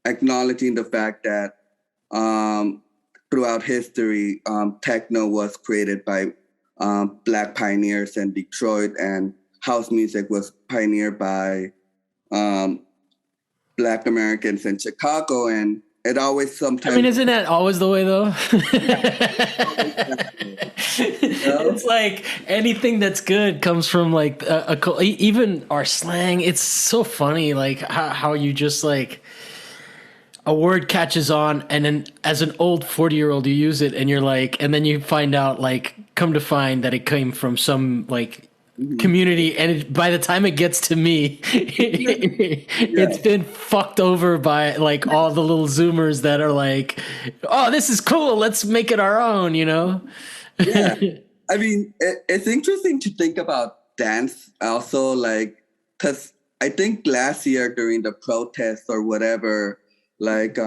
acknowledging the fact that throughout history, techno was created by Black pioneers in Detroit, and house music was pioneered by um, Black Americans in Chicago, and it always I mean, sometimes. isn't that always the way though? You know? It's like anything that's good comes from like even our slang. It's so funny, like how you just like a word catches on, and then as an old 40-year-old, you use it, and you're like, and then you find out, like, come to find that it came from some like Mhm. community, and by the time it gets to me, it's Yeah, been fucked over by like all the little zoomers that are like, oh, this is cool, let's make it our own, you know. yeah. I mean, it's interesting to think about dance also, like, because I think last year during the protests or whatever, like,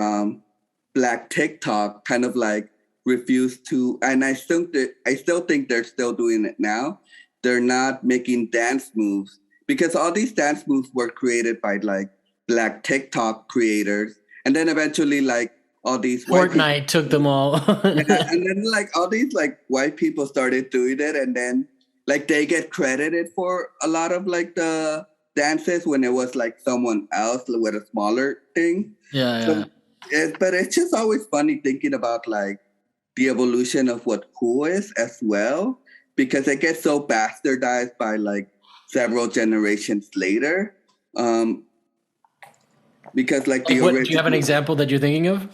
Black TikTok kind of like refused to, and I still think they're still doing it now. They're not making dance moves because all these dance moves were created by like Black TikTok creators, and then eventually like all these white people. Fortnite took them all. Yeah, and then like all these like white people started doing it, and then like they get credited for a lot of like the dances when it was like someone else with a smaller thing. Yeah, So, yeah. but it's just always funny thinking about like the evolution of what cool is as well, because it gets so bastardized by like several generations later. Um, because like the Like, what do you have an original, example that you're thinking of?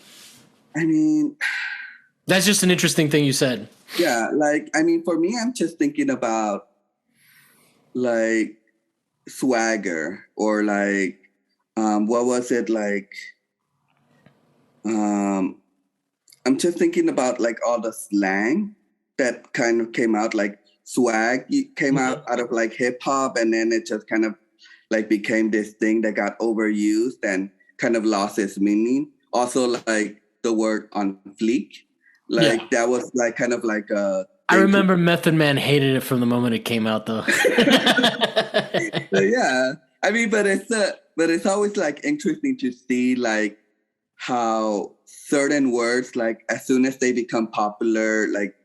I mean, That's just an interesting thing you said. yeah, like I mean, for me, I'm just thinking about like swagger or like what was it like um I'm just thinking about like all the slang that kind of came out, like swag came out of like hip hop, and then it just kind of like became this thing that got overused and kind of lost its meaning. Also like the word on fleek, Yeah. like that was like kind of like a I thing remember Method Man hated it from the moment it came out, though. So yeah, I mean, but it's always like interesting to see like how certain words, like as soon as they become popular, like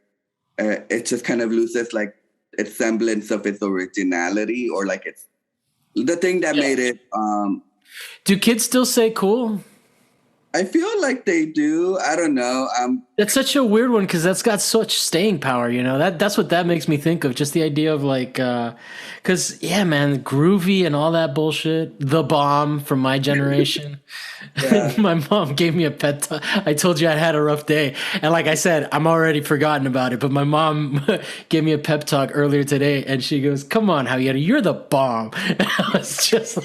it just kind of loses like its semblance of its originality, or like it's the thing that Yeah. made it. Do kids still say cool? I feel like they do. I don't know. That's such a weird one because that's got such staying power, you know. That's what that makes me think of. Just the idea of like, because yeah, man, groovy and all that bullshit. The bomb from my generation. Yeah. My mom gave me a pet. I told you I had a rough day, and like I said, I'm already forgotten about it. But my mom gave me a pep talk earlier today, and she goes, "Come on, Javier, you're the bomb." And I was just,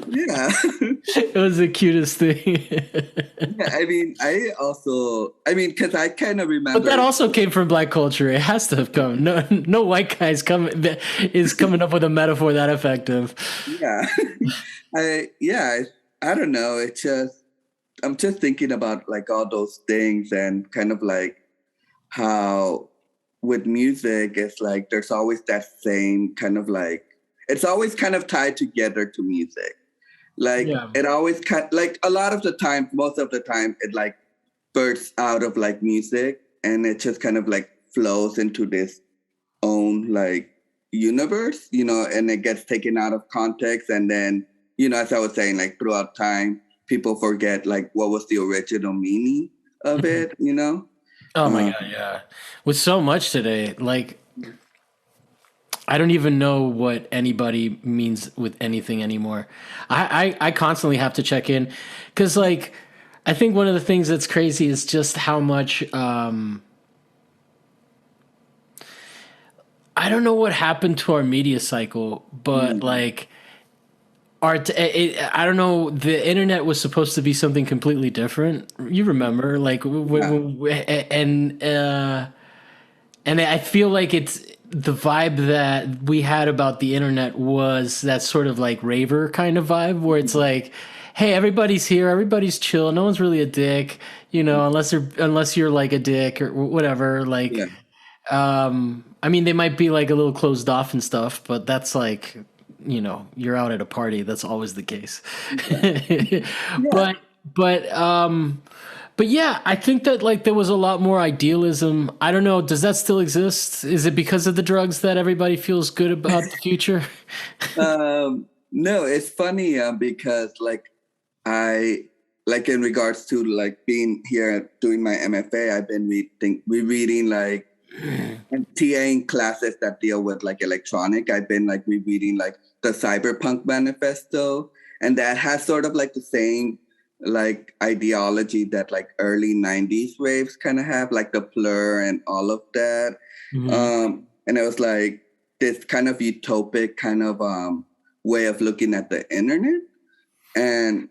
Yeah. it was the cutest thing. Yeah, I mean, I mean, because I kind of But remember. that also came from black culture. It has to have come. No, no white guys is coming up with a metaphor that effective. Yeah. Yeah, I don't know. It's just I'm just thinking about like all those things, and kind of like how with music it's like there's always that same kind of like it's always kind of tied together to music. Like Yeah. it always like a lot of the time, most of the time, it like bursts out of like music, and it just kind of like flows into this own like universe, and it gets taken out of context, and then as I was saying, like throughout time, people forget like what was the original meaning of it. Oh my Um, god, yeah. With so much today, like I don't even know what anybody means with anything anymore. I constantly have to check in because, like, I think one of the things that's crazy is just how much. I don't know what happened to our media cycle, but mm, like I don't know. The internet was supposed to be something completely different. You remember, like, yeah. and I feel like it's the vibe that we had about the internet was that sort of like raver kind of vibe where it's like, hey, everybody's here, everybody's chill, no one's really a dick, unless you're like a dick or whatever. Like, Yeah. I mean, they might be like a little closed off and stuff, but that's like you're out at a party. That's always the case. Yeah. but but um but yeah, I think that like there was a lot more idealism. I don't know, does that still exist? Is it because of the drugs that everybody feels good about the future? No, it's funny because I like in regards to like being here doing my MFA, I've been rereading like and TAing classes that deal with like electronic. I've been like rereading like the Cyberpunk Manifesto, and that has sort of like the same like ideology that like early 90s waves kind of have, like the blur and all of that. Mhm. And it was like this kind of utopic kind of way of looking at the internet. And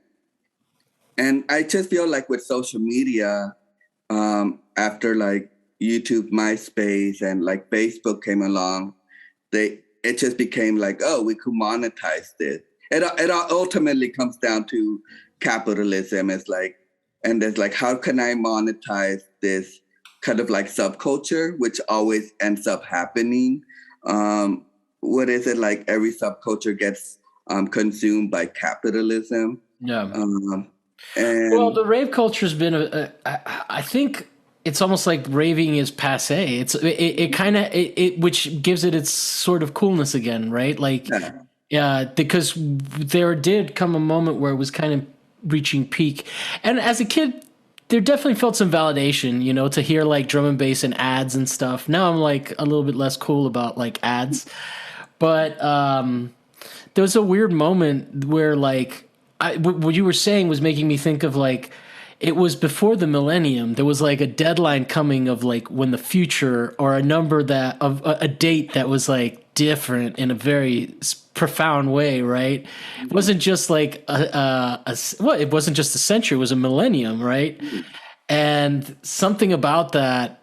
I just feel like with social media, after like YouTube, MySpace, and like Facebook came along, it just became like, oh, we could monetize this. It ultimately comes down to capitalism. It's like, and it's like, how can I monetize this kind of like subculture, which always ends up happening? What is it like? Every subculture gets consumed by capitalism. Yeah. Um, Well, and the rave culture's been I think it's almost like raving is passe. It kind of which gives it its sort of coolness again, right? Like, yeah, yeah, because there did come a moment where it was kind of reaching peak, and as a kid, there definitely felt some validation, to hear like drum and bass and ads and stuff. Now I'm like a little bit less cool about like ads, but there was a weird moment where like what you were saying was making me think of like it was before the millennium. There was like a deadline coming of like when the future or a number that of a date that was like different in a very profound way, right? It wasn't just like well, it wasn't just a century, it was a millennium, right? And something about that